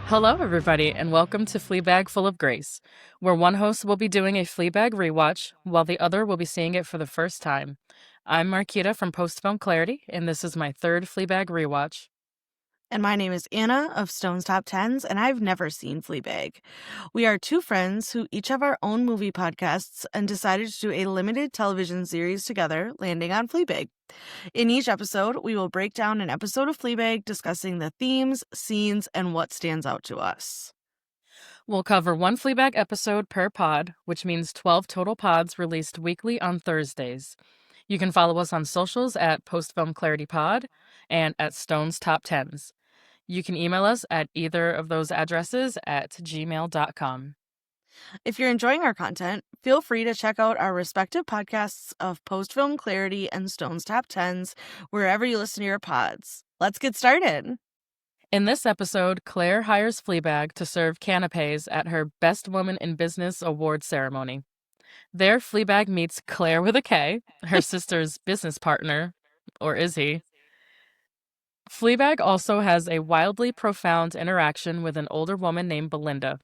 Hello, everybody, and welcome to Fleabag Full of Grace, where one host will be doing a Fleabag rewatch while the other will be seeing it for the first time. I'm Mariquita from Postfilm Clarity, and this is my third Fleabag rewatch. And my name is Anna of Stone's Top Tens, and I've never seen Fleabag. We are two friends who each have our own movie podcasts and decided to do a limited television series together, landing on Fleabag. In each episode, we will break down an episode of Fleabag, discussing the themes, scenes, and what stands out to us. We'll cover one Fleabag episode per pod, which means 12 total pods released weekly on Thursdays. You can follow us on socials at postfilmclaritypod and at Stone's Top Tens. You can email us at either of those addresses at gmail.com. If you're enjoying our content, feel free to check out our respective podcasts of Post Film Clarity and Stone's Top Tens wherever you listen to your pods. Let's get started. In this episode, Claire hires Fleabag to serve canapes at her Best Woman in Business award ceremony. There, Fleabag meets Claire with a K, her sister's business partner, or is he? Fleabag also has a wildly profound interaction with an older woman named Belinda.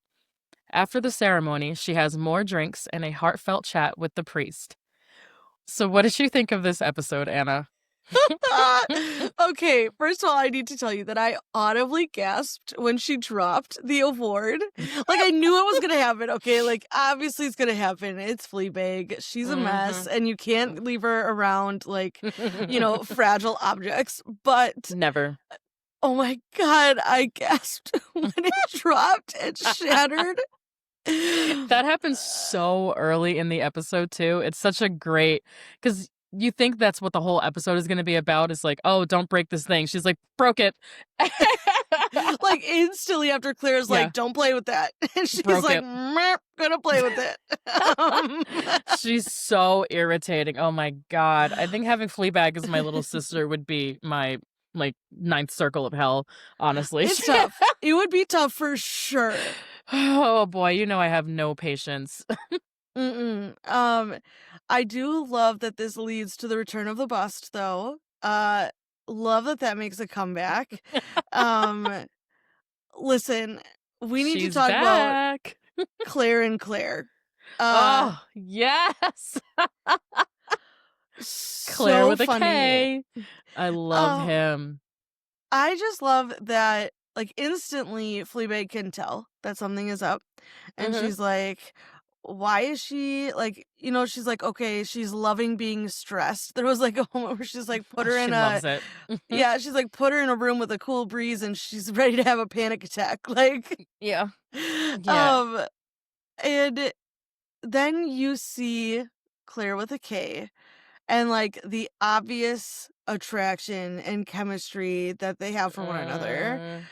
After the ceremony, she has more drinks and a heartfelt chat with the priest. So what did you think of this episode, Anna? Okay, first of all, I need to tell you that I audibly gasped when she dropped the award. Like, I knew it was gonna happen, okay? Like, obviously it's gonna happen. It's Fleabag. She's a mess, and you can't leave her around, like, fragile objects. But Never. oh my God, I gasped when it dropped and shattered. That happens so early in the episode, too. It's such a great... Because you think that's what the whole episode is going to be about. Is like, oh, don't break this thing. She's like, broke it. Like, instantly after Claire's Yeah. like, don't play with that. And she's Broke like, it. gonna play with it. She's so irritating. Oh my God. I think having Fleabag as my little sister would be my, like, ninth circle of hell, honestly. It's tough. It would be tough for sure. Oh boy, you know I have no patience. I do love that this leads to the return of the bust, though. Love that makes a comeback. Listen, we need She's to talk back. about Claire and Claire. Oh, yes. Claire So with a funny. K. I love him. I just love that, like, instantly Fleabag can tell that something is up. And she's like, why is she, like, she's like, okay, she's loving being stressed. There was, like, a moment where she's like, put her in She loves it. yeah, she's like, put her in a room with a cool breeze and she's ready to have a panic attack. Like, Yeah. And then you see Claire with a K and, like, the obvious attraction and chemistry that they have for one another.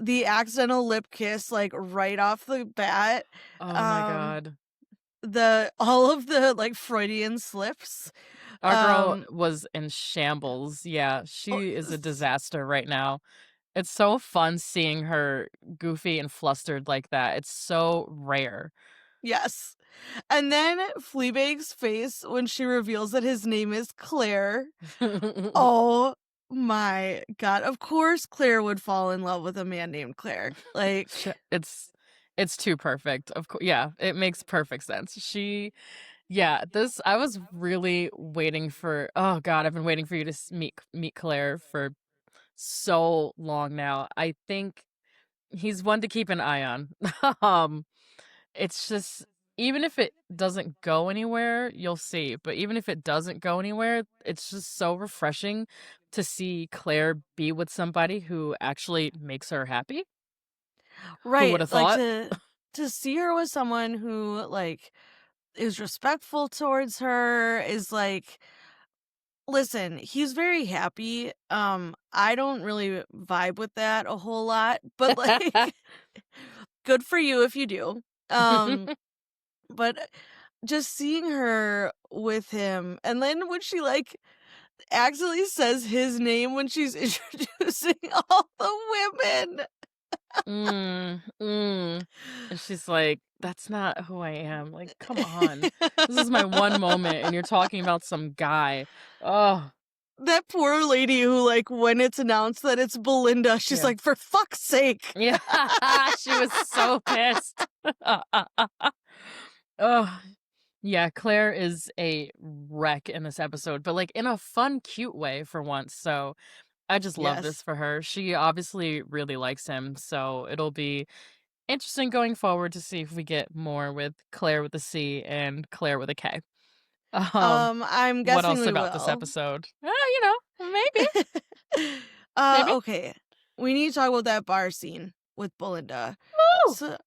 The accidental lip kiss, like, right off the bat. Oh my God. All of the, like, Freudian slips. Our girl was in shambles. Yeah, she is a disaster right now. It's so fun seeing her goofy and flustered like that. It's so rare. Yes. And then Fleabag's face when she reveals that his name is Claire. Oh my God. Of course Claire would fall in love with a man named Claire. Like, it's too perfect. Of course, yeah, it makes perfect sense. I was really waiting for. Oh God, I've been waiting for you to meet Claire for so long now. I think he's one to keep an eye on. It's just, even if it doesn't go anywhere, you'll see. But even if it doesn't go anywhere, it's just so refreshing to see Claire be with somebody who actually makes her happy. right. Who would have thought? Like, to see her with someone who, like, is respectful towards her, is like, listen, he's very happy. I don't really vibe with that a whole lot, but, like, good for you if you do. But just seeing her with him, and then when she, like, accidentally says his name when she's introducing all the women. And she's like, that's not who I am. Like, come on. This is my one moment, and you're talking about some guy. Oh, that poor lady who, like, when it's announced that it's Belinda, she's Yeah. like, "For fuck's sake." Yeah. She was so pissed. Oh, yeah, Claire is a wreck in this episode, but, like, in a fun, cute way for once, so I just love Yes. this for her. She obviously really likes him, so it'll be interesting going forward to see if we get more with Claire with a C and Claire with a K. I'm What guessing else we about this will. episode? Maybe, maybe. Okay. We need to talk about that bar scene with Belinda. Woo! So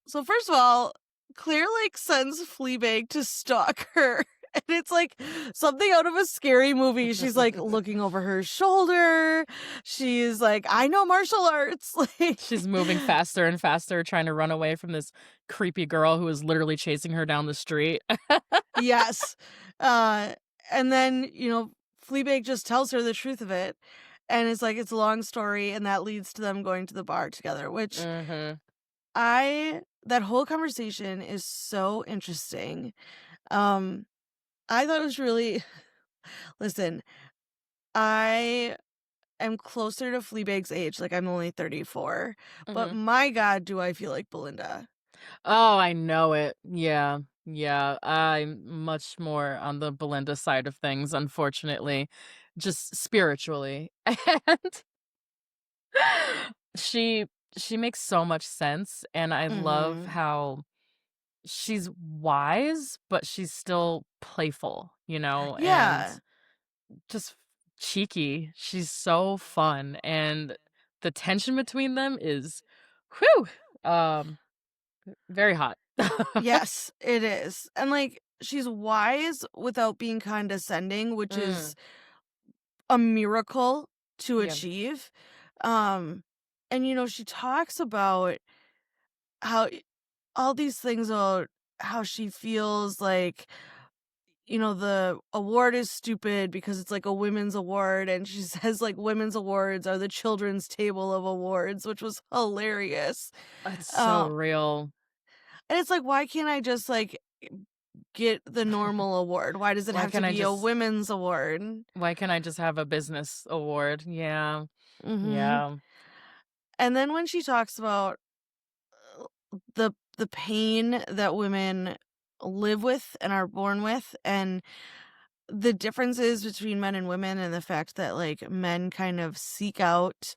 so first of all, Claire, like, sends Fleabag to stalk her, and it's, like, something out of a scary movie. She's, like, looking over her shoulder. She's like, "I know martial arts." Like She's moving faster and faster, trying to run away from this creepy girl who is literally chasing her down the street. yes. Uh, and then, Fleabag just tells her the truth of it, and it's like, it's a long story, and that leads to them going to the bar together, which Mhm. that whole conversation is so interesting. Um, I thought it was really listen, I am closer to Fleabag's age, like, I'm only 34, but Mhm. my god, do I feel like Belinda. Oh, I know it. Yeah. Yeah. I'm much more on the Belinda side of things, unfortunately, just spiritually. And she she makes so much sense, and I love Mhm. how she's wise, but she's still playful, and Yeah. just cheeky. She's so fun, and the tension between them is whew, um, very hot. Yes, it is. And, like, she's wise without being condescending, which Mm, is a miracle to yeah. achieve. Um, and, she talks about how all these things about how she feels like, the award is stupid because it's like a women's award. And she says, like, women's awards are the children's table of awards, which was hilarious. It's so Um, real. and it's like, why can't I just, like, get the normal award? Why does it Why have to can't I be a just women's award? why can't I just have a business award? Yeah. Mhm. Yeah. And then when she talks about the pain that women live with and are born with, and the differences between men and women, and the fact that, like, men kind of seek out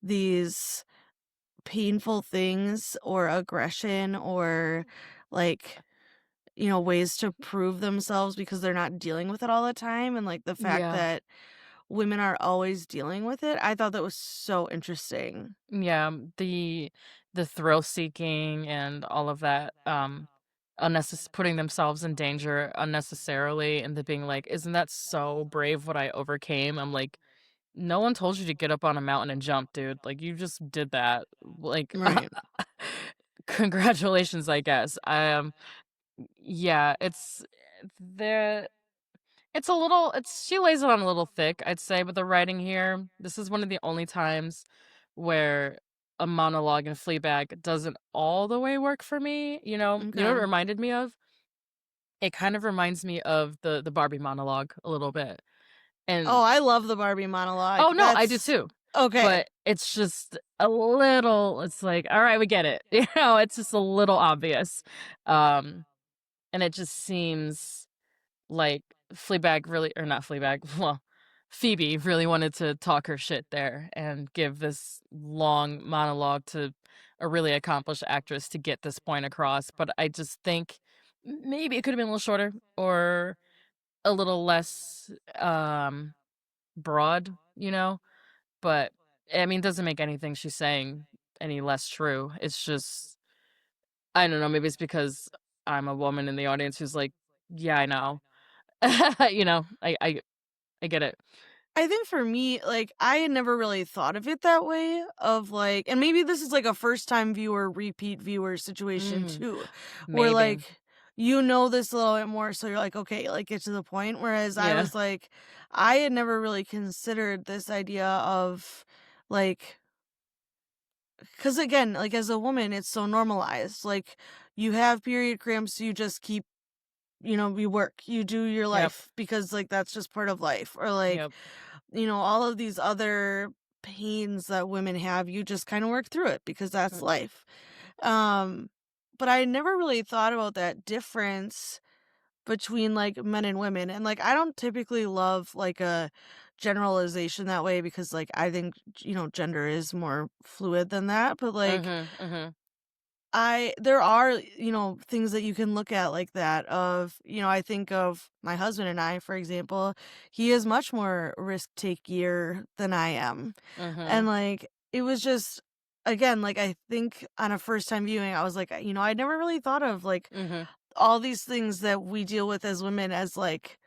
these painful things or aggression or, like, ways to prove themselves because they're not dealing with it all the time, and, like, the fact Yeah. that women are always dealing with it. I thought that was so interesting. Yeah, the thrill seeking and all of that, putting themselves in danger unnecessarily, and the being like, "Isn't that so brave what I overcame?" I'm like, "No one told you to get up on a mountain and jump, dude. Like, you just did that. Like, Right. congratulations, I guess." Yeah, the it's a little it's she lays it on a little thick, I'd say, but the writing here, this is one of the only times where a monologue in Fleabag doesn't all the way work for me, you know? You know what it Okay. reminded me of? It kind of reminds me of the Barbie monologue a little bit. Oh, And I love the Barbie monologue. oh, no, I do That's too. okay. But it's just a little it's like, "All right, we get it." It's just a little obvious. Um, and it just seems like Fleabag really or not Fleabag, well, Phoebe really wanted to talk her shit there and give this long monologue to a really accomplished actress to get this point across, but I just think maybe it could have been a little shorter or a little less, broad, but, I mean, it doesn't make anything she's saying any less true. It's just I don't know, maybe it's because I'm a woman in the audience who's like, "Yeah, I know." I get it. I think for me, like, I had never really thought of it that way, of like, and maybe this is like a first time viewer, repeat viewer situation Mm, too, where, maybe. like, this a little bit more, so you're like, okay, like, get to the point. Whereas I Yeah. was like, I had never really considered this idea of, like, because again, like, as a woman, it's so normalized. Like, you have period cramps, you just keep you work, you do your Yep. life because like that's just part of life. Or like, Yep. all of these other pains that women have, you just kind of work through it because that's Mm. life. Um, but I never really thought about that difference between like men and women. And like I don't typically love like a generalization that way because like I think gender is more fluid than that. But like Mhm. Mhm. there are, things that you can look at like that of, I think of my husband and I, for example, he is much more risk takier than I am. And Mhm. like it was just again, like I think on a first time viewing, I was like, I never really thought of like Mhm. all these things that we deal with as women as like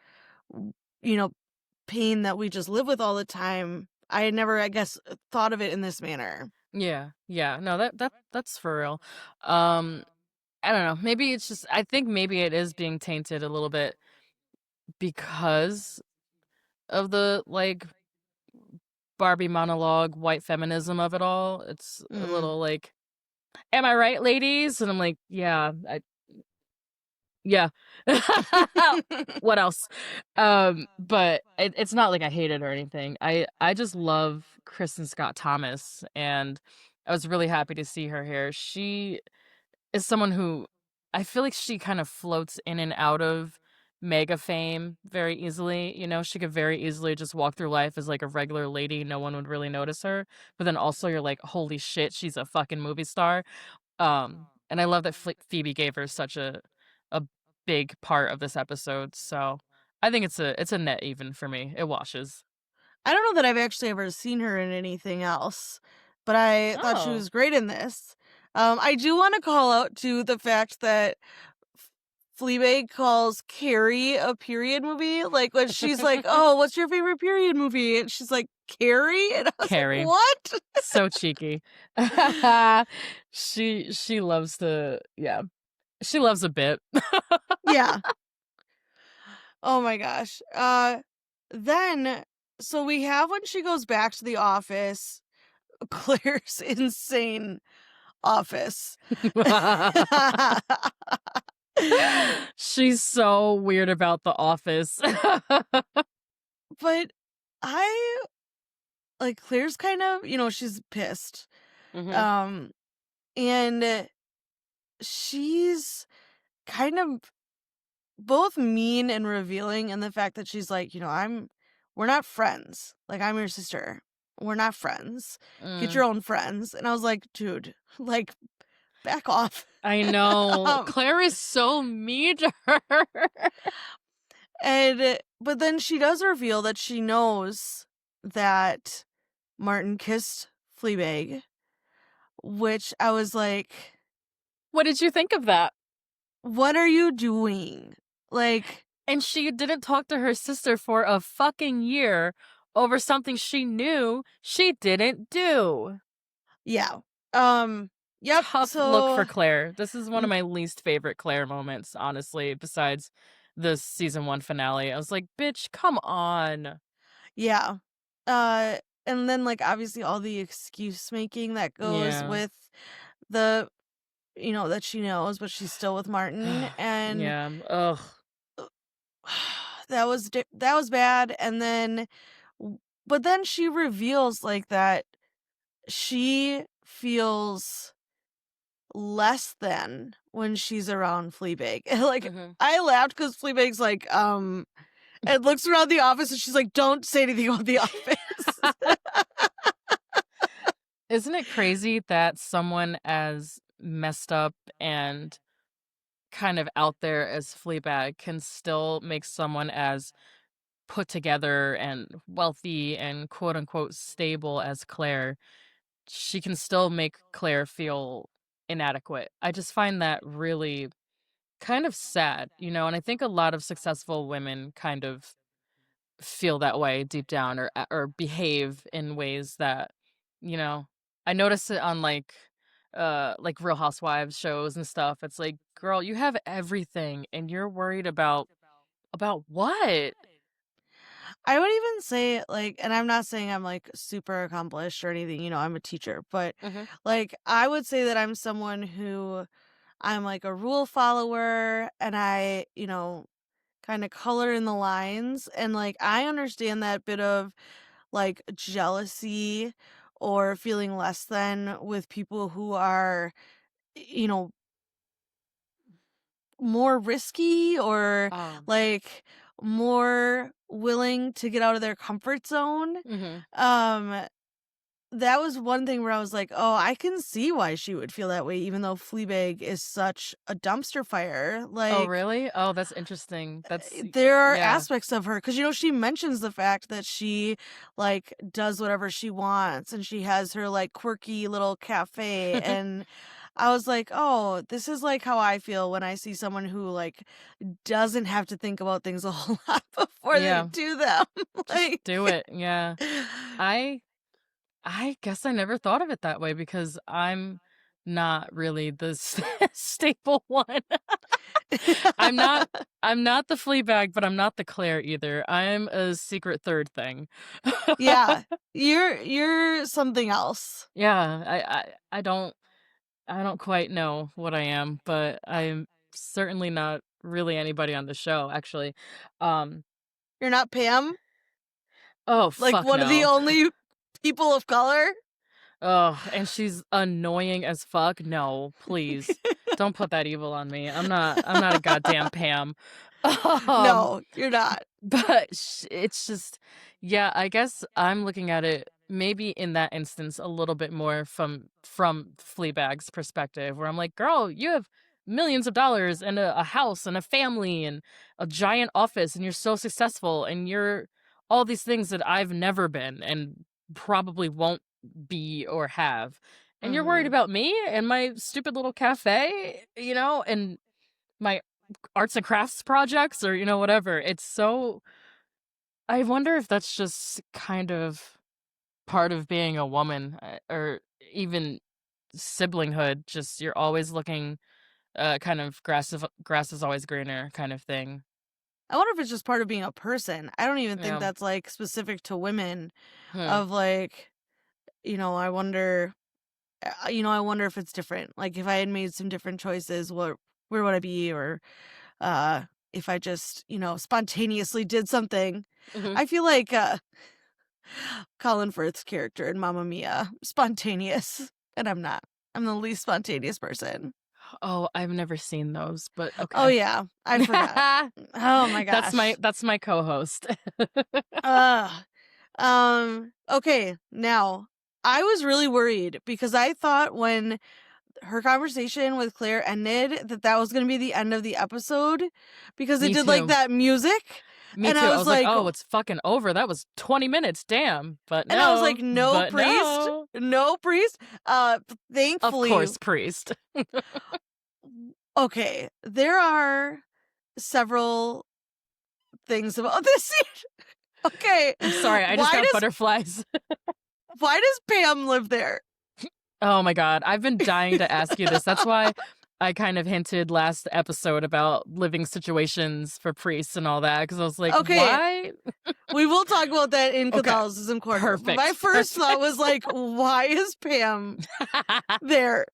w- you know, pain that we just live with all the time. I had never, I guess, thought of it in this manner. Yeah. Yeah. No, that's for real. Um, I don't know. Maybe it's just I think maybe it is being tainted a little bit because of the like Barbie monologue white feminism of it all. It's a Mm. little like, "Am I right, ladies?" And I'm like, "Yeah, yeah." What else? But it's not like I hate it or anything. I just love Kristen Scott Thomas, and I was really happy to see her here. She is someone who I feel like she kind of floats in and out of mega fame very easily. You know, she could very easily just walk through life as like a regular lady. No one would really notice her. But then also you're like, holy shit, she's a fucking movie star. And I love that Phoebe gave her such a big part of this episode. So I think it's a net even for me. It washes. I don't know that I've actually ever seen her in anything else, but I thought she Oh, was great in this. I do want to call out to the fact that Fleabag calls Carrie a period movie. Like when she's like, "Oh, what's your favorite period movie?" and she's like, "Carrie," and I was like, Carrie. "What?" So cheeky. She loves to yeah. She loves a bit. Yeah. Oh my gosh. Then so we have when she goes back to the office, Claire's insane office. She's so weird about The Office. But I like Claire's kind of, she's pissed. Mhm. Um and she's kind of both mean and revealing in the fact that she's like, we're not friends. Like I'm your sister. We're not friends. Get Mm. your own friends. And I was like, dude, like back off. I know. um Claire is so mean to her. and but then she does reveal that she knows that Martin kissed Fleabag, which I was like, What did you think of that? what are you doing? Like, And she didn't talk to her sister for a fucking year over something she knew she didn't do. yeah. Um, yep. Tough look for So, Claire. This is one of n- my least favorite Claire moments, honestly, besides the season 1 finale. I was like, "Bitch, come on." yeah. Uh, and then, like, obviously, all the excuse making that goes Yeah. with the, that she knows, but she's still with Martin. And Yeah. Ugh. that was bad. And then, but then she reveals, like, that she feels less than when she's around Fleabag. Like, Mhm. I laughed because Fleabag's like, and looks around the office and she's like, "Don't say anything about the office." Isn't it crazy that someone as messed up and kind of out there as Fleabag can still make someone as put together and wealthy and quote unquote stable as Claire, she can still make Claire feel inadequate. I just find that really kind of sad, you know, and I think a lot of successful women kind of feel that way deep down or behave in ways that, you know, I notice it on like Real Housewives shows and stuff. It's like, girl, you have everything and you're worried about what? I would even say, like, and I'm not saying I'm like super accomplished or anything, I'm a teacher, but Mhm. like, I would say that I'm someone who I'm like a rule follower and I, kind of color in the lines. And like, I understand that bit of like jealousy or feeling less than with people who are, you know, more risky or Oh. like more willing to get out of their comfort zone. Mhm. Um, that was one thing where I was like, "Oh, I can see why she would feel that way even though Fleabag is such a dumpster fire." Oh, Like, really? Oh, that's interesting. there are Yeah. aspects of her because she mentions the fact that she like does whatever she wants and she has her like quirky little cafe. And I was like, "Oh, this is like how I feel when I see someone who like doesn't have to think about things a whole lot before they Yeah. do them." Just Like, do it. Yeah. I I guess I never thought of it that way because I'm not really the staple one. I'm not I'm not the Fleabag, but I'm not the Claire either. I'm a secret third thing. yeah, you're something else. Yeah, I don't quite know what I am, but I'm certainly not really anybody on the show, actually. Um, You're not Pam, oh, like fuck one of the no. only people of color. Oh, and she's annoying as fuck. No, please. Don't put that evil on me. I'm not a goddamn Pam. Um, No, you're not. but it's just yeah, I guess I'm looking at it maybe in that instance a little bit more from Fleabag's perspective, where I'm like, "Girl, you have millions of dollars and a house and a family and a giant office and you're so successful and you're all these things that I've never been and probably won't be or have. And you're worried Mhm. about me and my stupid little cafe, and my arts and crafts projects or, whatever." It's so I wonder if that's just kind of part of being a woman, or even siblinghood, just you're always looking, kind of grass is always greener kind of thing. I wonder if it's just part of being a person. I don't even think Yeah. that's like specific to women Hmm. of like, I wonder I wonder if it's different. Like if I had made some different choices, where would I be or uh if I just, spontaneously did something. Mhm. I feel like Colin Firth's character in Mamma Mia, spontaneous, and I'm not. I'm the least spontaneous person. Oh, I've never seen those, but Oh okay. yeah, I forgot. Oh my That's my gosh. that's my co-host. Ugh. Okay, now I was really worried because I thought when her conversation with Claire ended that was going to be the end of the episode because it Me did like too. that music Me and I too. I was was like, like "Oh, it's fucking over. That was 20 minutes. Damn." But no but priest, no. no priest. Of Thankfully, course, priest. okay, there are several things about this scene. Okay, I'm sorry, I just why got does butterflies. why does Pam live there? Oh my god, I've been dying to ask you this. That's why I kind of hinted last episode about living situations for priests and all that, because I was like, Okay, "Why?" we will talk about that in Okay, Catholicism Corner. But my perfect, first thought was perfect. like, why is Pam there?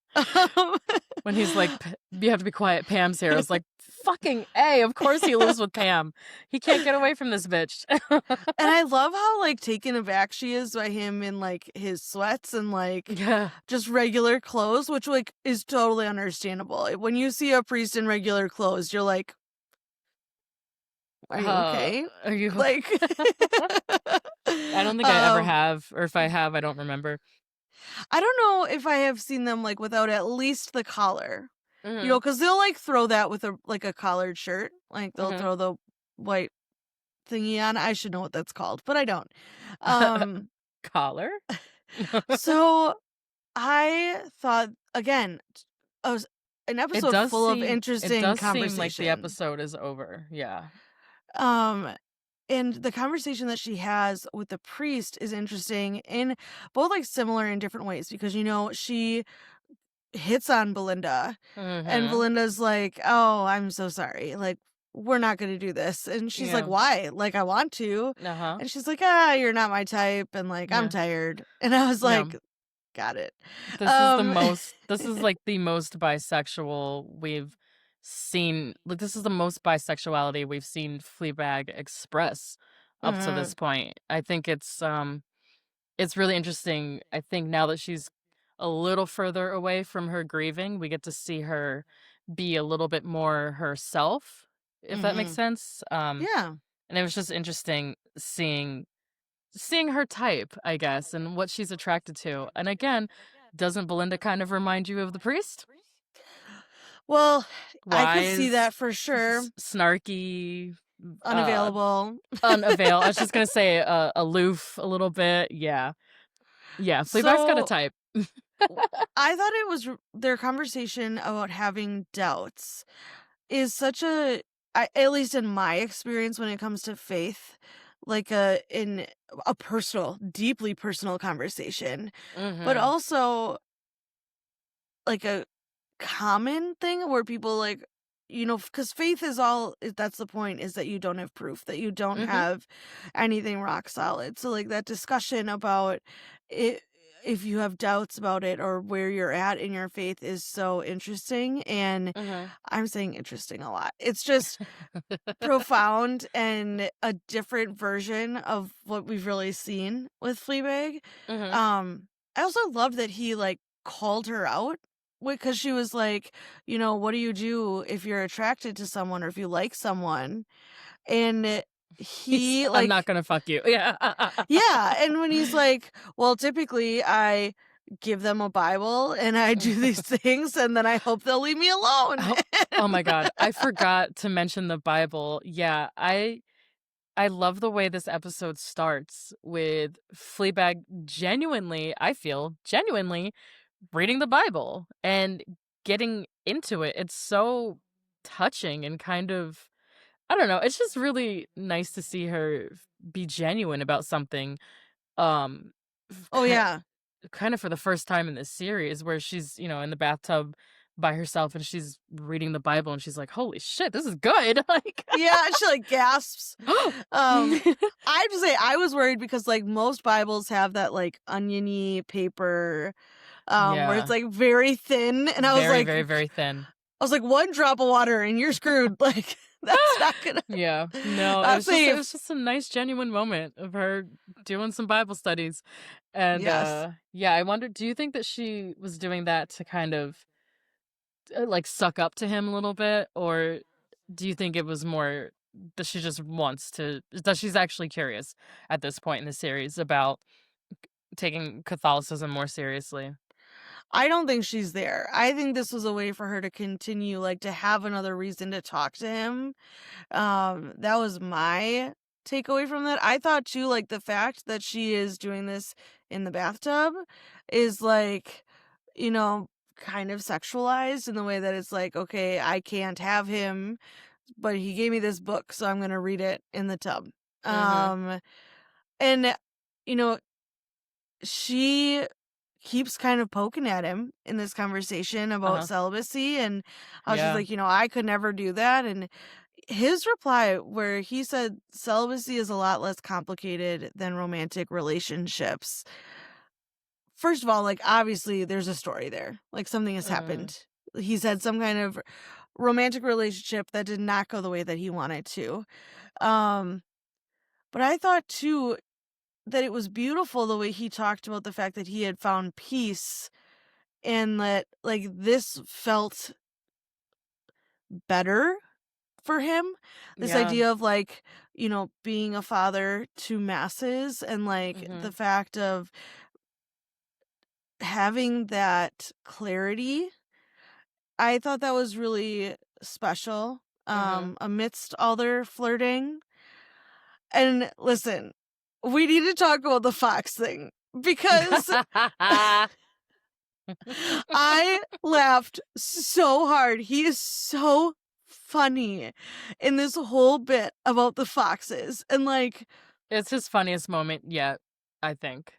When he's like, "You have to be quiet, Pam's here." I was like, "Fucking A, of course he lives with Pam. He can't get away from this bitch." And I love how like taken aback she is by him in like his sweats and like Yeah. just regular clothes, which like is totally understandable. When you see a priest in regular clothes, you're like, are you okay? Are you okay? Like I don't think I ever um have, or if I have, I don't remember. I don't know if I have seen them like without at least the collar. Mhm, Cuz they'll like throw that with a collared shirt. Like they'll mhm. throw the white thingy on. I should know what that's called, but I don't. Um Collar? so I thought again, I was an It episode does full of seem it interesting does seem like the conversation. episode is over, yeah. Um and the conversation that she has with the priest is interesting in both like similar in different ways because she hits on Belinda and Mhm. Belinda's like, "Oh, I'm so sorry. Like we're not going to do this." And she's like, Yeah. "Why? Like I want to." Uh-huh. And she's like, "Ah, you're not my type and like I'm Yeah. tired." And I was Yeah. like, got it. This Um is like the most bisexual we've seen. Like this is the most bisexuality we've seen Fleabag express up to this mhm, point. I think it's really interesting. I think now that she's a little further away from her grieving, we get to see her be a little bit more herself, if that makes mhm. sense. Yeah. And it was just interesting seeing her type, I guess, and what she's attracted to. And again, doesn't Belinda kind of remind you of the priest? Well, I could see Wise, that for sure. snarky, uh, Unavailable. unavail. I was just gonna say, aloof a little bit. Yeah, yeah. Fleabag's got a So, type. w I thought it was their conversation about having doubts is such at least in my experience when it comes to faith, like in a personal, deeply personal conversation, but Mhm. also like a common thing where people like, because faith is that's the point, is that you don't have proof, that you don't Mhm. have anything rock solid. So like that discussion about it, if you have doubts about it or where you're at in your faith, is so interesting. And Mhm. I'm saying interesting a lot. It's just profound and a different version of what we've really seen with Fleabag. Mhm. Um, I also love that he like called her out because she was like, what do you do if you're attracted to someone or if you like someone? And He said, he "I'm not like, gonna fuck you." Yeah. yeah. And when he's like, well, typically I give them a Bible and I do these things and then I hope they'll leave me alone. Oh, oh my god, I forgot to mention the Bible. Yeah, I love the way this episode starts with Fleabag genuinely, I feel, genuinely reading the Bible and getting into it. It's so touching and kind of I don't know, it's just really nice to see her be genuine about something, um, Oh, yeah. kind of for the first time in this series where she's, in the bathtub by herself and she's reading the Bible and she's like, "Holy shit, this is good." Like Yeah, she, like, gasps. Um, I have to say, I was worried because, like, most Bibles have that, like, oniony paper, where it's, Yeah. like, very thin, and Very, very, very thin. 1 drop of water and you're screwed, like, that's not gonna Yeah. No, not it safe. was just a nice genuine moment of her doing some Bible studies. And Yes. yeah, I wonder, do you think that she was doing that to kind of like suck up to him a little bit, or do you think it was more that she just wants to that she's actually curious at this point in the series about taking Catholicism more seriously? I don't think she's there. I think this was a way for her to continue, like, to have another reason to talk to him. That was my takeaway from that. I thought too, like the fact that she is doing this in the bathtub is like, you know, kind of sexualized in the way that it's like, okay, I can't have him, but he gave me this book, so I'm gonna read it in the tub. Mhm. Um, and you know, she keeps kind of poking at him in this conversation about Uh-huh. celibacy and how she's Yeah. like, I could never do that. And his reply, where he said celibacy is a lot less complicated than romantic relationships. First of all, like, obviously, there's a story there. Like, something has Mhm. happened. He's had some kind of romantic relationship that did not go the way that he wanted to. Um, but I thought too that it was beautiful the way he talked about the fact that he had found peace and that, like, this felt better for him. This Yeah. idea of, like, being a father to masses and, like, the Mhm. fact of having that clarity. I thought that was really special, Mhm. amidst all their flirting. And listen, we need to talk about the Fox thing because I laughed so hard. He is so funny in this whole bit about the foxes. And like, It's his funniest moment yet, I think.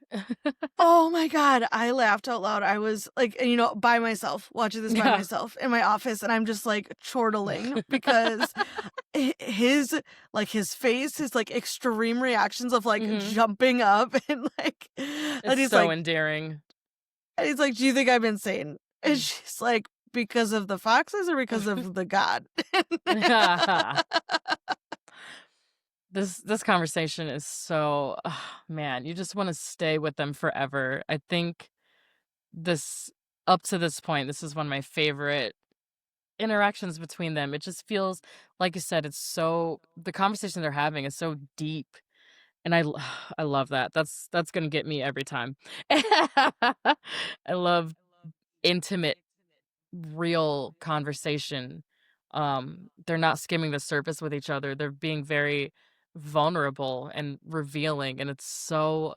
oh my god, I laughed out loud. I was like, by myself, watching this by Yeah. myself in my office, and I'm just like chortling because his face, his like extreme reactions of like Mhm. jumping up and like, and It's he's so like, endearing. And he's like, "Do you think I'm insane?" And she's like, "Because of the foxes or because of the god?" This conversation is so man, you just wanna stay with them forever. I think this up to this point, this is one of my favorite interactions between them. It just feels like you said, it's so the conversation they're having is so deep, and I love that. That's gonna get me every time. I love intimate, real conversation. They're not skimming the surface with each other. They're being very vulnerable and revealing, and it's so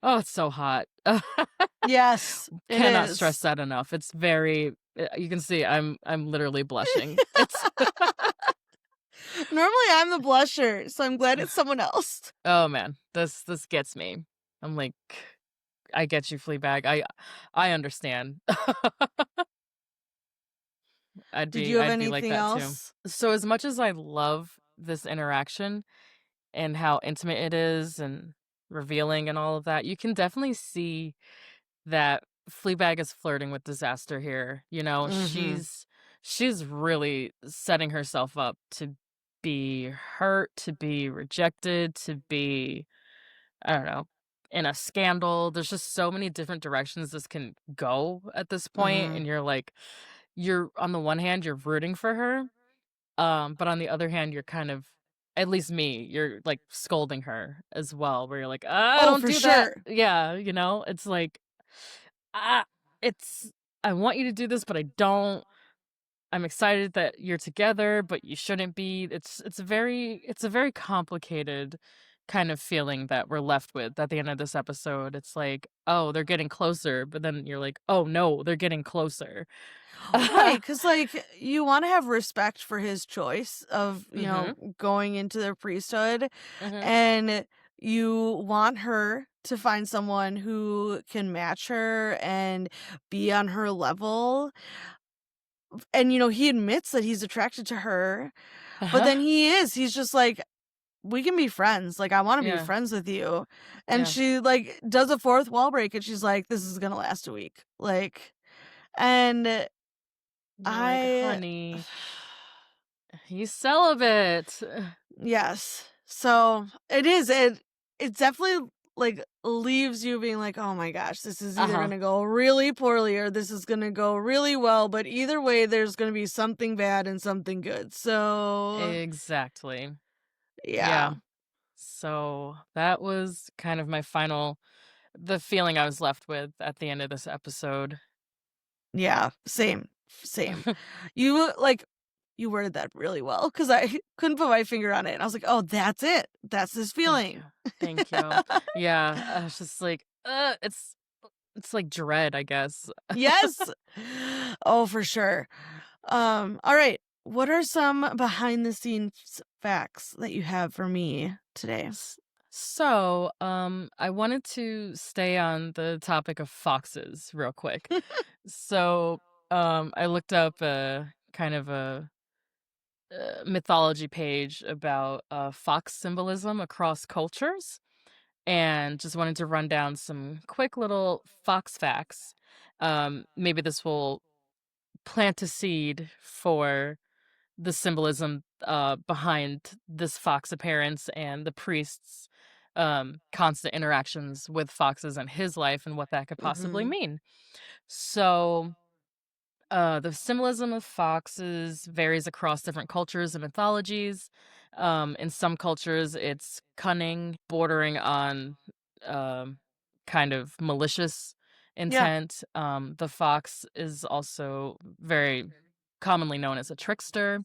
oh, it's so hot. Yes, it Cannot stress is. that enough. It's very you can see I'm literally blushing. It's Normally, I'm the blusher, so I'm glad it's someone else. oh man, this gets me. I'm like, I get you, Fleabag. I understand. Did you have I'd be like anything that too. else? So as much as I love this interaction and how intimate it is and revealing and all of that, you can definitely see that Fleabag is flirting with disaster here. You know, Mhm. she's really setting herself up to be hurt, to be rejected, to be I don't know, in a scandal. There's just so many different directions this can go at this point, Mhm. and you're like, you're on the one hand, you're rooting for her, but on the other hand, you're kind of at least me, you're like scolding her as well, where you're like, Oh, don't for do that. sure. Yeah, you know, it's like, ah, it's I want you to do this, but I don't. I'm excited that you're together, but you shouldn't be. It's a very complicated kind of feeling that we're left with at the end of this episode. It's like, oh, they're getting closer, but then you're like, oh no, they're getting closer. Right, because like, you wanna have respect for his choice of, Mhm. going into the priesthood, Mhm. and you want her to find someone who can match her and be on her level, and, he admits that he's attracted to her, but Uh-huh. then he's just like, "We can be friends, like, I wanna be Yeah. friends with you," and Yeah. she, like, does a fourth wall break, and she's like, "This is gonna last a week," like, and You're like, I honey, he's celibate. yes. So, it definitely, like, leaves you being like, "Oh my gosh, this is either Uh-huh. gonna go really poorly or this is gonna go really well, but either way, there's gonna be something bad and something good." So, Exactly. yeah. Yeah. So that was kind of my final the feeling I was left with at the end of this episode. Yeah, same, same. You, you worded that really well because I couldn't put my finger on it, and I was like, "Oh, that's it. That's this Thank you. feeling." Thank you. Yeah, I was just like, it's like dread, I guess. Yes. Oh, for sure. All right. What are some behind the scenes facts that you have for me today? S- So, I wanted to stay on the topic of foxes real quick. So, I looked up a kind of a mythology page about fox symbolism across cultures and just wanted to run down some quick little fox facts. Maybe this will plant a seed for the symbolism behind this fox appearance and the priest's constant interactions with foxes in his life and what that could possibly Mhm. mean. So, the symbolism of foxes varies across different cultures and mythologies. In some cultures, it's cunning, bordering on um, kind of malicious Yeah. intent. The fox is also very commonly known as a trickster.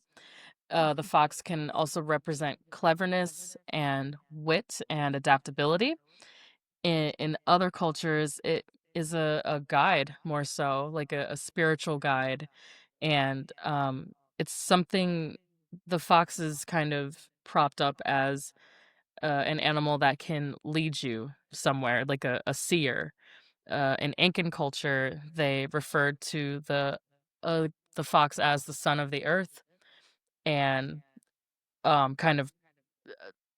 The fox can also represent cleverness and wit and adaptability. In other cultures, it is a guide more so, like a spiritual guide, and, it's something the fox is kind of propped up as, an animal that can lead you somewhere, like a seer. In Incan culture, they referred to the fox as the son of the earth and, kind of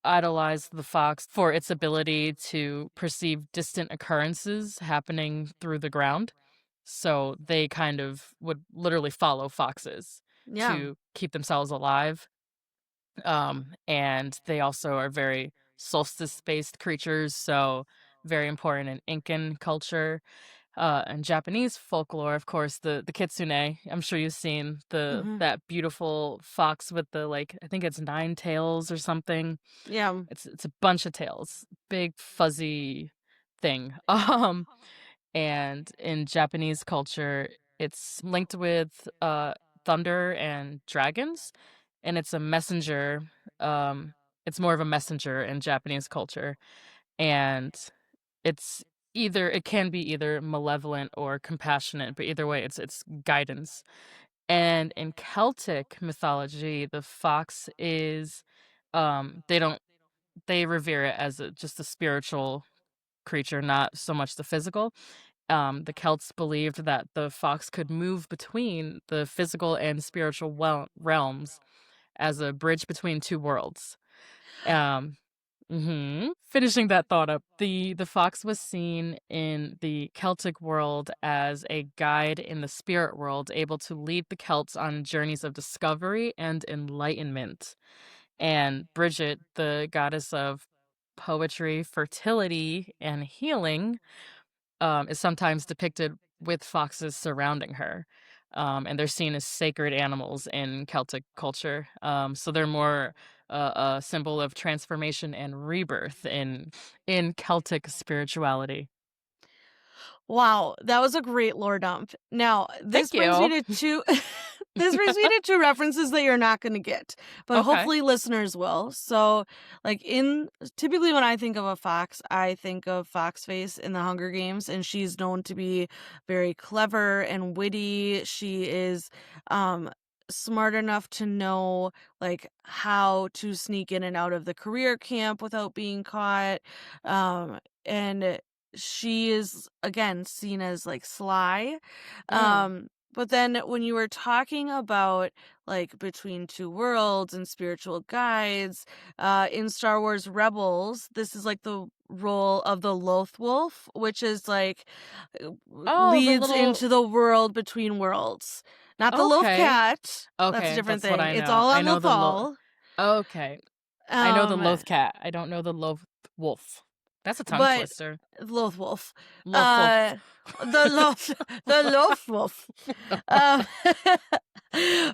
idolized the fox for its ability to perceive distant occurrences happening through the ground. So they kind of would literally follow foxes Yeah. to keep themselves alive. And they also are very solstice-based creatures, so very important in Incan culture. And Japanese folklore, of course, the kitsune. I'm sure you've seen Mhm. that beautiful fox with the, like, I think it's 9 tails or something. Yeah. It's a bunch of tails, big fuzzy thing. And in Japanese culture, it's linked with thunder and dragons, and it's a messenger. Um, it's more of a messenger in Japanese culture, and it's it can be either malevolent or compassionate, but either way, it's guidance. And in Celtic mythology, the fox is they don't they revere it as just a spiritual creature, not so much the physical. The Celts believed that the fox could move between the physical and spiritual realms as a bridge between two worlds. Um, Finishing that thought up, the fox was seen in the Celtic world as a guide in the spirit world, able to lead the Celts on journeys of discovery and enlightenment. And Bridget, the goddess of poetry, fertility, and healing, is sometimes depicted with foxes surrounding her. And they're seen as sacred animals in Celtic culture. So they're more a symbol of transformation and rebirth in Celtic spirituality. Wow, that was a great lore dump. Now, this Thank brings me you. to two this brings me to two references that you're not gonna get, but Okay. hopefully listeners will. So, like, in typically when I think of a fox, I think of Foxface in the Hunger Games, and she's known to be very clever and witty. She is um smart enough to know like how to sneak in and out of the career camp without being caught. And she is again seen as like sly. Mm. But then when you were talking about like between two worlds and spiritual guides, in Star Wars Rebels, this is like the role of the Loth Wolf, which is like Oh, the leads little. into the world between worlds. Not the Loth Okay. Cat. That's a Okay, different that's what thing. I It's know. all I on know Lothal. Okay. I know the Um, loath cat. I don't know the loath wolf. That's a tongue but twister. Loth Wolf. Loath wolf. Uh, the Loth, the Loth Wolf. Uh,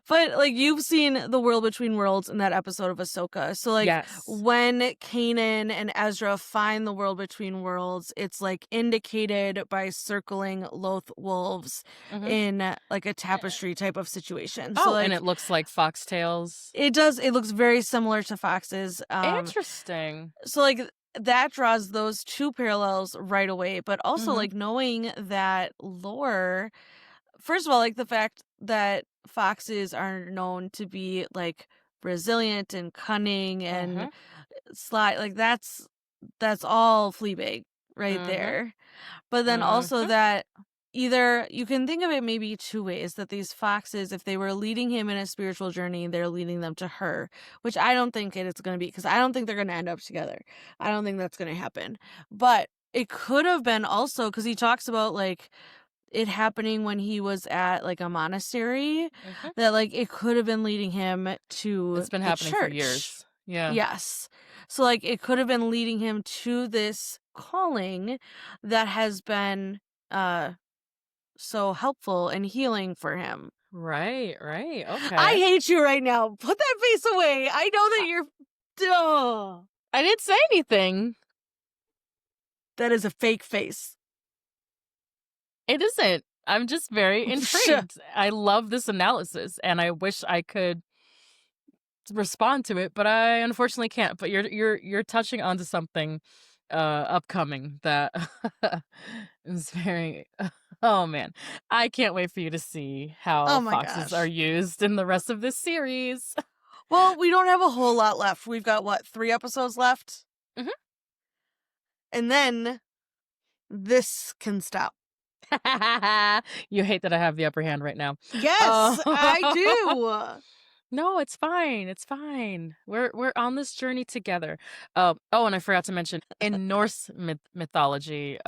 but like you've seen the world between worlds in that episode of Ahsoka. So like Yes. when Kanan and Ezra find the world between worlds, it's like indicated by circling Loth wolves Mhm. in like a Eh, tapestry type of situation. So oh, and like it looks like foxtails. it looks very similar to foxes. Interesting. So like that draws those two parallels right away, but also Mhm. like knowing that lore. First of all, like the fact that foxes are known to be like resilient and cunning and Mhm. sly, like that's all Fleabag right Mhm. there. But then also Mhm. that either you can think of it maybe two ways that these foxes, if they were leading him in a spiritual journey, they're leading them to her, which I don't think it's going to be because I don't think they're going to end up together. I don't think that's going to happen. But it could have been also because he talks about like it happening when he was at like a monastery Mhm. that like it could have been leading him to It's been the happening for church. years. Yeah. Yes. So like it could have been leading him to this calling that has been uh so helpful and healing for him. Right, right. I Okay. hate you right now. Put that face away. I know that I, you're Duh. I didn't say anything. That is a fake face. It isn't. I'm just very intrigued. I love this analysis and I wish I could respond to it, but I unfortunately can't. But you're touching onto something upcoming that is very oh man. I can't wait for you to see how Oh my foxes are gosh. used in the rest of this series. Well, we don't have a whole lot left. We've got what, 3 episodes left? Mhm. And then this can stop. You hate that I have the upper hand right now. Yes, I Oh. do. No, it's fine. It's fine. We're on this journey together. Oh, and I forgot to mention in Norse mythology,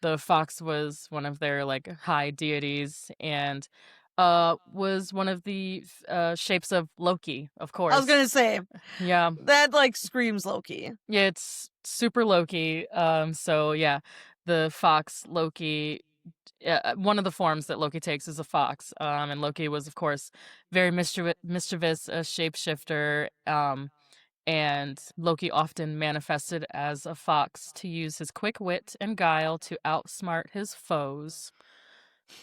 The fox was one of their, like, high deities and, was one of the shapes of Loki, of I was course. gonna say, Yeah. that, like, screams Loki. Yeah, it's super Loki, so yeah, the fox Loki one of the forms that Loki takes is a fox, and Loki was, of course, very mischievous, a shapeshifter, and Loki often manifested as a fox to use his quick wit and guile to outsmart his foes.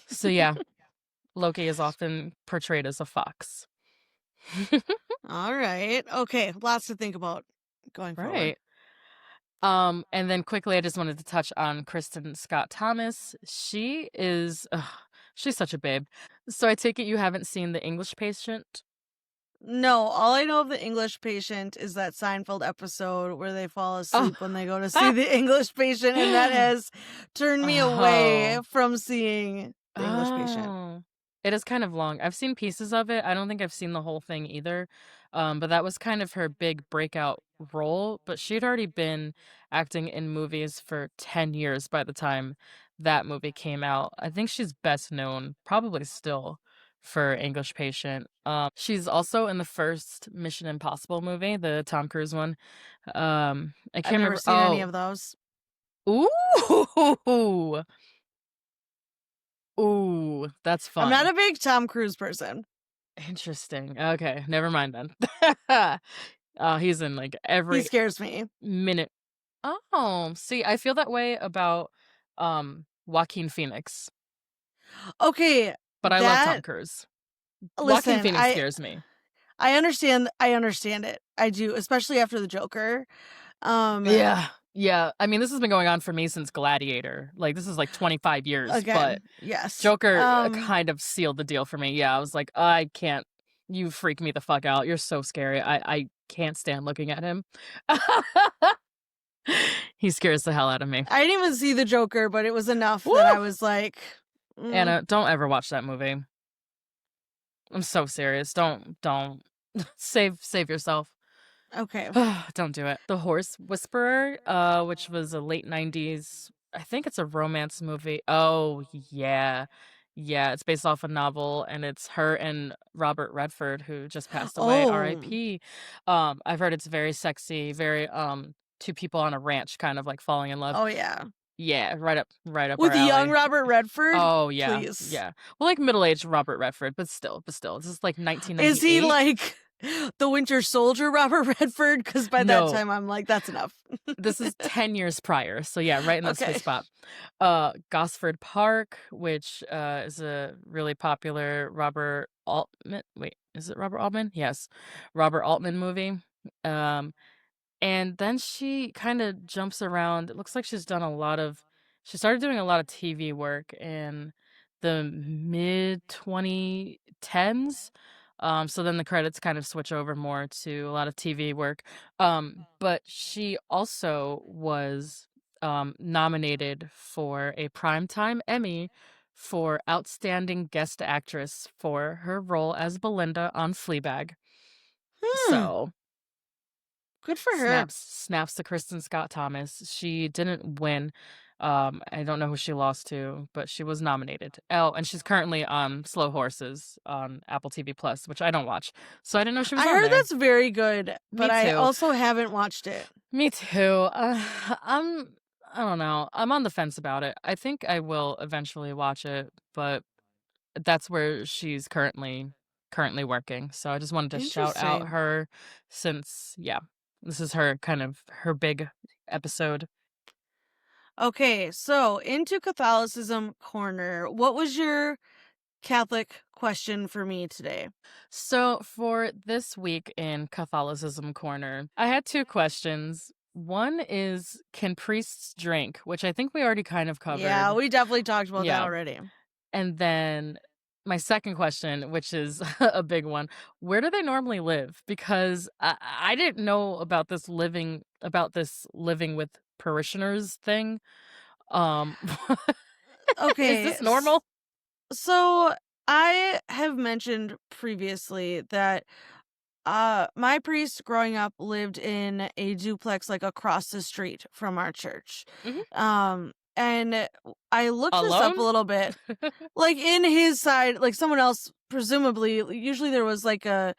So yeah, Loki is often portrayed as a fox. Alright. Okay, lots to think about going forward. Right. And then quickly, I just wanted to touch on Kristen Scott Thomas. She is, she's such a babe. So I take it you haven't seen The English Patient? No, all I know of The English Patient is that Seinfeld episode where they fall Oh, asleep when they go to see The English Patient, and that has turned me away oh, from seeing The English Patient. oh. It is kind of long. I've seen pieces of it. I don't think I've seen the whole thing either. But that was kind of her big breakout role. But she'd already been acting in movies for 10 years by the time that movie came out. I think she's best known, probably still, for English Patient. She's also in the first Mission Impossible movie, the Tom Cruise one. I I've can't never remember. seen any Oh, of those. ooh, ooh, that's I'm not fun. a big Tom Cruise person. Interesting. Okay, never mind then. He's in, like, He every scares me. minute. Oh, see, I feel that way about, Joaquin Phoenix, Okay, but I love Tom that Cruise. Joaquin listen, Phoenix scares me. I understand it. I do, especially after the Joker. Um, Yeah, yeah. I mean, this has been going on for me since Gladiator. Like, this is, like, 25 years, but again, yes. Joker, kind of sealed the deal for me. Yeah, I was like, "I can't you freak me the fuck out. You're so scary. I can't stand looking at him." He scares the hell out of me. I didn't even see the Joker, but it was enough that Woo! I was like, mm, Anna, don't ever watch that movie. I'm so serious. Don't. Save yourself. okay. Don't do it. The Horse Whisperer, which was a late 90s, I think it's a romance movie. Oh, yeah. Yeah, it's based off a novel and it's her and Robert Redford who just passed away, Oh, RIP. I've heard it's very sexy, very two people on a ranch kind of like falling in love. oh yeah. Yeah, right up our With young alley. Robert Redford, Oh, yeah, please. yeah. Well, like middle-aged Robert Redford, but still, this is like Is he 1998. like the Winter Soldier Robert Redford? Because by that No, time, I'm like, that's enough. this is 10 years prior, so yeah, right in that sweet Okay. spot. Gosford Park, which, is a really popular Robert Altman wait, is it Robert Altman? Yes, Robert Altman movie. Um And then she kinda jumps around. It looks like she started doing a lot of TV work in the mid-2010s. So then the credits kind of switch over more to a lot of TV work. But she also was, nominated for a Primetime Emmy for Outstanding Guest Actress for her role as Belinda on Fleabag. Hmm. So Good for her. snaps to Kristen Scott Thomas. She didn't win. I don't know who she lost to, but she was nominated. Oh, and she's currently on Slow Horses on Apple TV Plus, which I don't watch. So I didn't know she was I on heard there. that's very good, but Me I too. also haven't watched it. Me too. I don't know. I'm on the fence about it. I think I will eventually watch it, but that's where she's currently working. So I just wanted to shout out Interesting. her since yeah, this is her kind of her big episode. Okay, so into Catholicism corner. What was your Catholic question for me today? So for this week in Catholicism Corner, I had two questions. One is, can priests drink? Which I think we already kind of Yeah, covered. we definitely talked about that Yeah. already. And then my second question, which is a big one, where do they normally live? Because I didn't know about this living with parishioners thing. Um is Okay, this normal? so I have mentioned previously that my priest growing up lived in a duplex like across the street from our church. Mhm. and I looked this up a Alone? little bit. Like, in his side, like, someone else presumably usually there was, like, a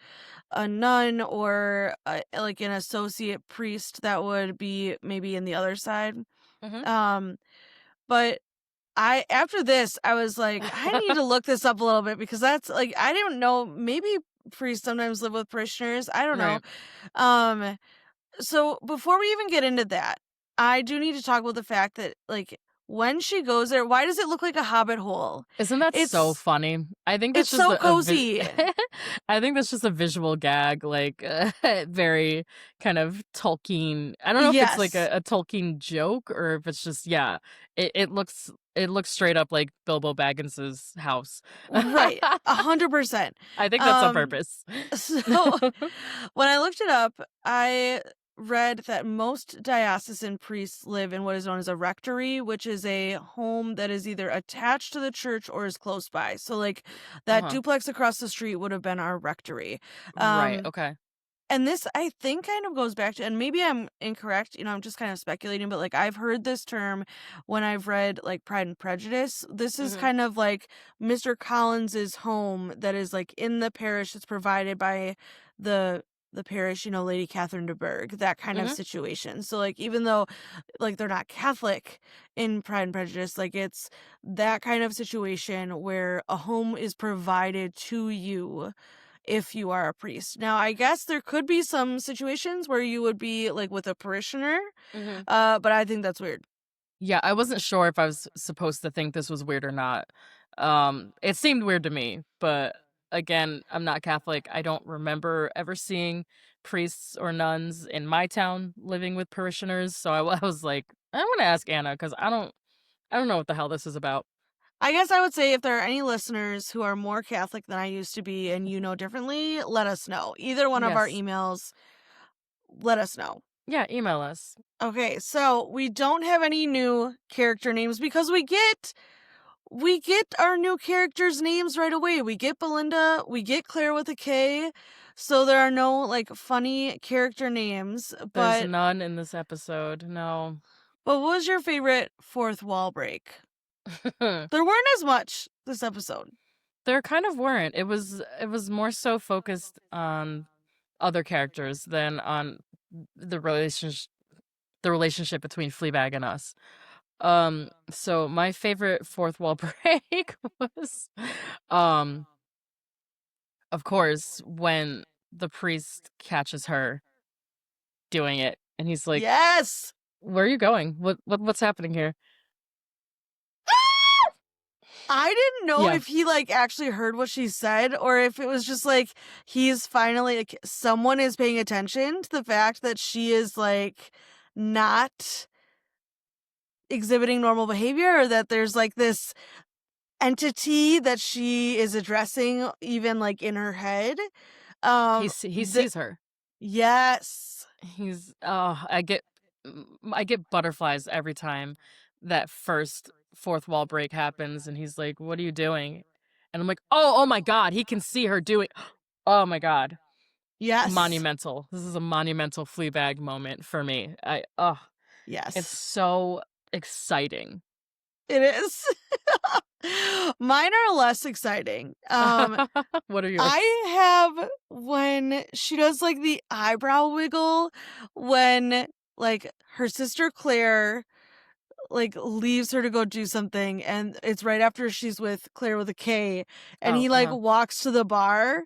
nun or, like, an associate priest that would be maybe in the other side, Mhm. um, but I after this, I was like, "I need to look this up a little bit," because that's, like, I don't know, maybe priests sometimes live with parishioners, I don't know, Right. um, so before we even get into that, I do need to talk about the fact that, like, when she goes there, why does it look like a hobbit hole? Isn't that so It's funny? I think that's it's just so a cozy. I think that's just a visual gag, like, very kind of Tolkien. I don't know if it's like Yes. a Tolkien joke or if it's just yeah, it looks straight up like Bilbo Baggins's house. Right. 100%. I think that's on Um, purpose. so when I looked it up, I read that most diocesan priests live in what is known as a rectory, which is a home that is either attached to the church or is close by. So, like, that Uh-huh. duplex across the street would have been our rectory. Right, Um, okay. and this, I think, kind of goes back to, and maybe I'm incorrect, I'm just kind of speculating, but like I've heard this term when I've read like Pride and Prejudice. This is Mhm, kind of like Mr. Collins's home that is like in the parish. It's provided by the the parish, Lady Catherine de Bourgh, that kind of mhm. situation. So like even though like they're not Catholic in Pride and Prejudice, like it's that kind of situation where a home is provided to you if you are a priest. Now, I guess there could be some situations where you would be like with a parishioner, Mhm. but I think that's weird. Yeah, I wasn't sure if I was supposed to think this was weird or not. It seemed weird to me, but again, I'm not Catholic. I don't remember ever seeing priests or nuns in my town living with parishioners, so I was like, I want to ask Anna because I don't know what the hell this is about. I guess I would say if there are any listeners who are more Catholic than I used to be and you know differently, let us know. Either one of our Yes. emails, let us know. Yeah, email us. Okay, so we don't have any new character names because we get our new characters' names right away. We get Belinda, we get Claire with a K, so there are no like funny character names. There's But none in this episode. No. what was your favorite fourth wall break? There weren't as much this episode. There kind of weren't. It was more so focused on other characters than on the relationship between Fleabag and us. So my favorite fourth wall break was, um, of course, when the priest catches her doing it, and he's like, Yes. "Where are you going? What's happening here?" I didn't know Yeah, if he like actually heard what she said or if it was just like he's finally like someone is paying attention to the fact that she is like not exhibiting normal behavior or that there's like this entity that she is addressing even like in her head. he The sees her. yes. He's oh, I get butterflies every time that first fourth wall break happens, and he's like, "What are you doing?" And I'm like, oh my god, he can see her doing." Oh my god. Yes. Monumental. This is a monumental Fleabag moment for me. It's Yes. so exciting. It is. Mine are less exciting. What are yours? I have when she does like the eyebrow wiggle when like her sister Claire like leaves her to go do something and it's right after she's with Claire with a K and Oh, he like walks to the bar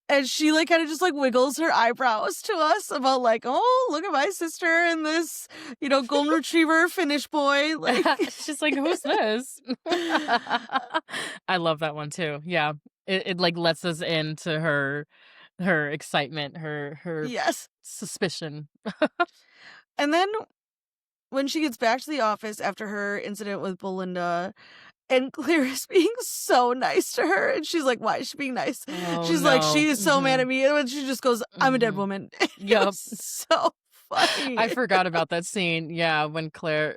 and she like kind of just like wiggles her eyebrows to us about like, "Oh, look at my sister and this, golden retriever Finnish boy." Like She's like, "Who's this?" I love that one too. Yeah. It like lets us into her excitement, her yes. suspicion. And then when she gets back to the office after her incident with Belinda, and Claire is being so nice to her, and she's like, "Why is she being nice?" Oh She's like, no. "She is so mad at Mhm. me," and then she just goes, "I'm a dead Mhm. woman." It was Yup. so I funny. forgot about that scene. Yeah, when Claire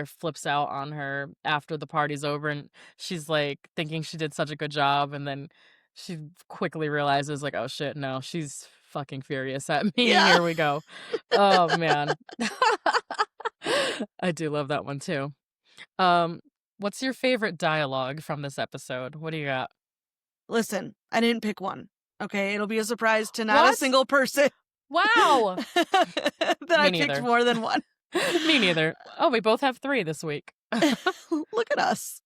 flips out on her after the party's over and she's like thinking she did such a good job and then she quickly realizes like, "Oh shit, no, she's fucking furious at me. Yeah. Here we go." Oh man. I do love that one too. Um, what's your favorite dialogue from this episode? What do you got? Listen, I didn't pick one. Okay, it'll be a surprise to not a What? single person Wow! that Me I picked neither. more than one. Me neither. Oh, we both have 3 this week. Look at us.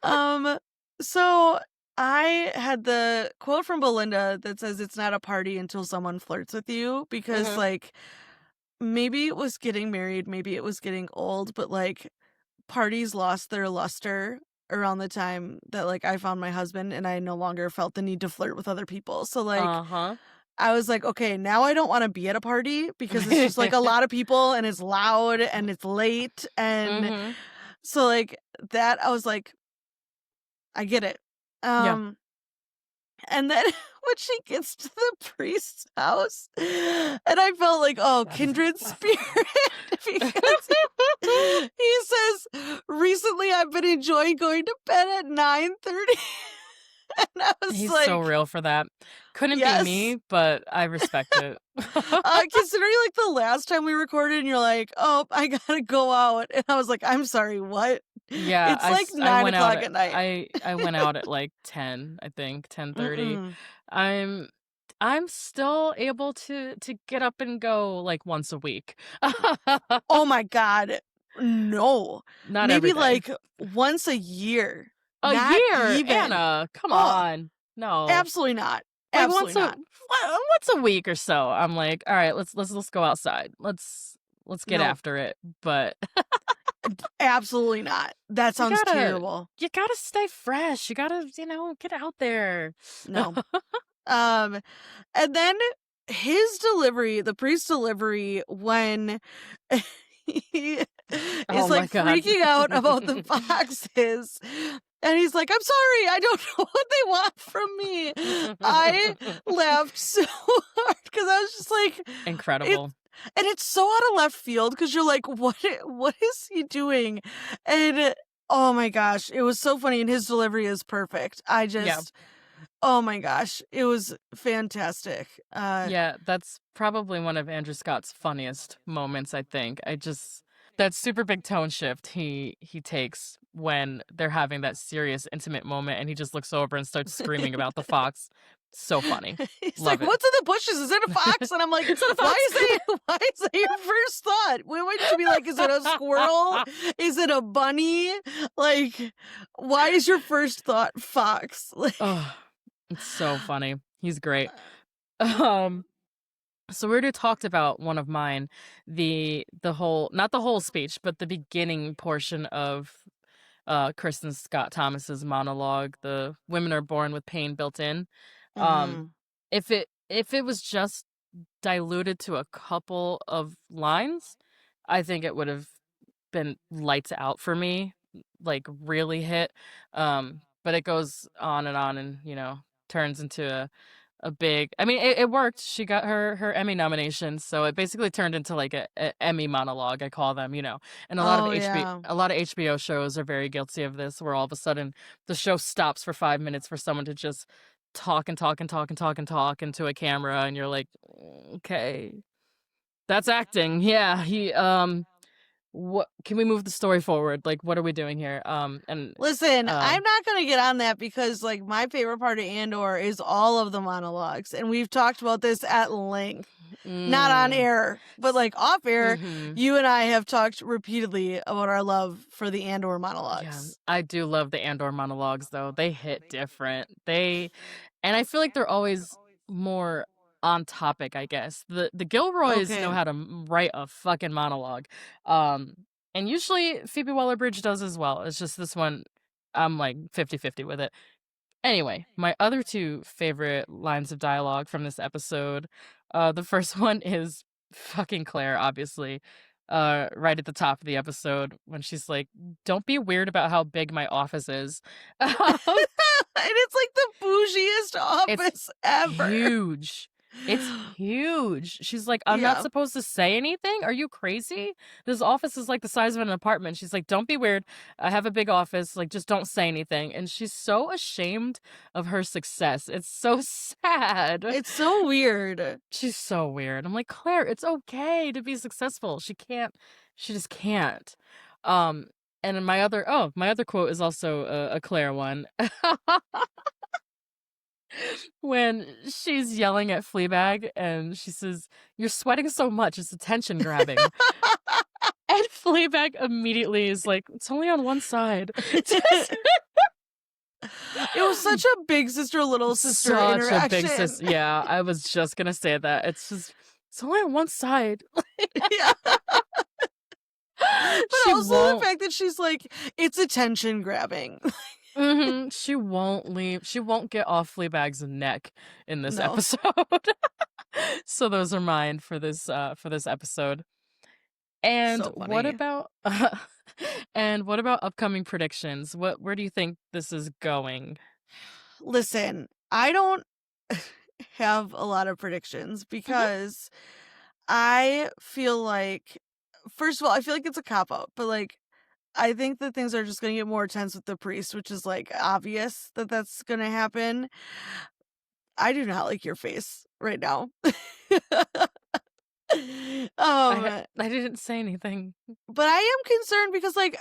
Um, so I had the quote from Belinda that says it's not a party until someone flirts with you because Mhm. like maybe it was getting married, maybe it was getting old, but like parties lost their luster around the time that like I found my husband and I no longer felt the need to flirt with other people. So like Uh-huh. I was like, okay, now I don't want to be at a party because it's just like a lot of people and it's loud and it's late. And Mhm. so like that, I was like, I get it. Yeah. And then when she gets to the priest's house, and I felt like, oh, kindred spirit, because he says, recently I've been enjoying going to bed at 9:30. And I was He's so like, real for that. Couldn't be yes. me, but I respect it. Considering like the last time we recorded and you're like, oh, I gotta go out. And I was like, I'm sorry, what? Yeah, It's like I nine went out o'clock at at night. I went out at, like, 10, I think, 10:30. Mm-mm. I'm I'm still able to get up and go, like, once a week. Oh my God. No. Not every Maybe day. like once a year. A Not year? even. Anna, come Oh, on. No. absolutely not. Like, Absolutely not. once a week or so, I'm like, "Alright, let's go outside. Let's get No, after it." But absolutely not. That you sounds gotta terrible. you gotta stay fresh. You gotta, get out there. No. Um, and then his delivery, the priest's delivery, when he is Oh like my god. freaking out about the foxes, and he's like, "I'm sorry, I don't know what they want from me." I laughed so hard because I was just like, it's Incredible. and it's so out of left field because you're like, what is he doing? And oh my gosh, it was so funny, and his delivery is perfect. I Yeah. just Oh my gosh, it was fantastic. Yeah, that's probably one of Andrew Scott's funniest moments, I think. That super big tone shift he takes when they're having that serious intimate moment and he just looks over and starts screaming about the fox. So funny. He's like, Love it. "What's in the bushes? Is it a fox?" And I'm like, It's not a "Why fox. is that? Why is that your first thought? Why wouldn't you be like, is it a squirrel? Is it a bunny? Like, why is your first thought fox?" Like, Oh, it's so funny. He's great. Um So we already talked about one of mine, the whole not the whole speech, but the beginning portion of Kristen Scott Thomas's monologue, the women are born with pain built in. Um mhm. if it was just diluted to a couple of lines, I think it would have been lights out for me, like really hit. But it goes on and, turns into a big I mean, it worked. She got her Emmy nomination, so it basically turned into like a Emmy monologue, I call them, And Oh yeah. A lot of HBO shows are very guilty of this, where all of a sudden the show stops for 5 minutes for someone to just talk and talk and talk and talk and talk into a camera, and you're like, "Okay, that's acting." Yeah, what can we move the story forward? Like, what are we doing here? Listen, I'm Um, not gonna get on that because like my favorite part of Andor is all of the monologues, and we've talked about this at length. Not on mm, air, but like off air, mhm. you and I have talked repeatedly about our love for the Andor Yeah, monologues. I do love the Andor monologues though. They hit different. And I feel like they're always more on topic, I guess. The Gilroys know Okay. how to write a fucking monologue. Um and usually Phoebe Waller-Bridge does as well. It's just this one I'm like 50-50 with it. Anyway, my other two favorite lines of dialogue from this episode, the first one is fucking Claire, obviously, right at the top of the episode when she's like, "Don't be weird about how big my office is." And it's like the bougiest It's office ever. huge. It's huge. She's like, "I'm not Yeah. supposed to say anything? Are you crazy? This office is like the size of an apartment." She's like, "Don't be weird. I have a big office. Like, just don't say anything." And she's so ashamed of her success. It's so sad. It's so weird. She's so weird. I'm like, "Claire, it's okay to be successful." She just can't. Um And my other quote is also a Claire one. When she's yelling at Fleabag and she says, "You're sweating so much, it's attention grabbing." And Fleabag immediately is like, "It's only on one side." It was such a big sister, little sister Such a big interaction. sis. Yeah, I was just gonna say that. It's only on one side. Yeah. But She also the won't fact that she's like, it's attention grabbing. she won't leave. She won't get off Fleabag's neck in this No. episode. So those are mine for this episode. And So what funny. about and what about upcoming predictions? Where do you think this is going? Listen, I don't have a lot of predictions Mhm. because I feel like, first of all, I feel like it's a cop out, but like, I think that things are just gonna get more tense with the priest, which is like obvious that that's gonna happen. I do not like your face right now. um, I didn't say anything. but I am concerned because like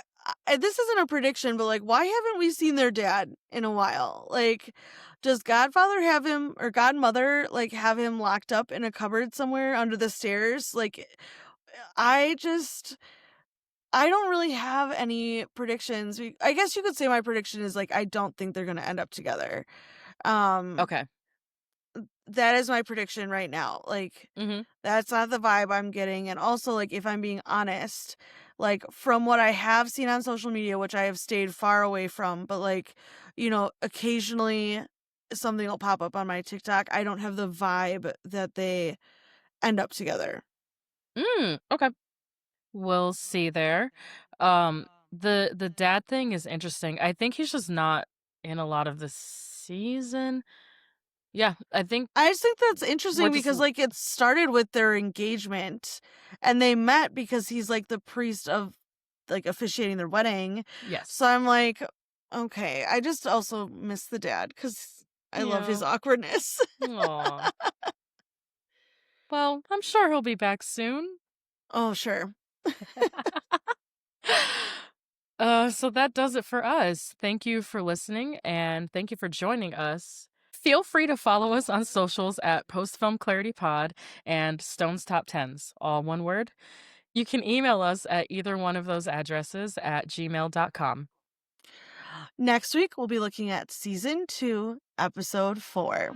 this isn't a prediction, but like why haven't we seen their dad in a while? Like does Godfather have him or Godmother like have him locked up in a cupboard somewhere under the stairs? Like I just I don't really have any predictions. I guess you could say my prediction is like I don't think they're going to end up together. Um Okay. that is my prediction right now. Like Mhm. that's not the vibe I'm getting, and also like if I'm being honest, like from what I have seen on social media, which I have stayed far away from, but like, occasionally something will pop up on my TikTok. I don't have the vibe that they end up together. Okay. We'll see there. The dad thing is interesting. I think he's just not in a lot of the season. Yeah, I think I just think that's we're interesting just because like it started with their engagement and they met because he's like the priest of like officiating their wedding. yes. So I'm like, okay, I just also miss the dad cuz I love his Yeah. awkwardness. Aw. Well, I'm sure he'll be back soon. Oh, sure. So that does it for us. Thank you for listening and thank you for joining us. Feel free to follow us on socials at postfilmclaritypod and Stone's Top Tens, all one word. You can email us at either one of those addresses at gmail.com. Next week we'll be looking at season 2, episode 4.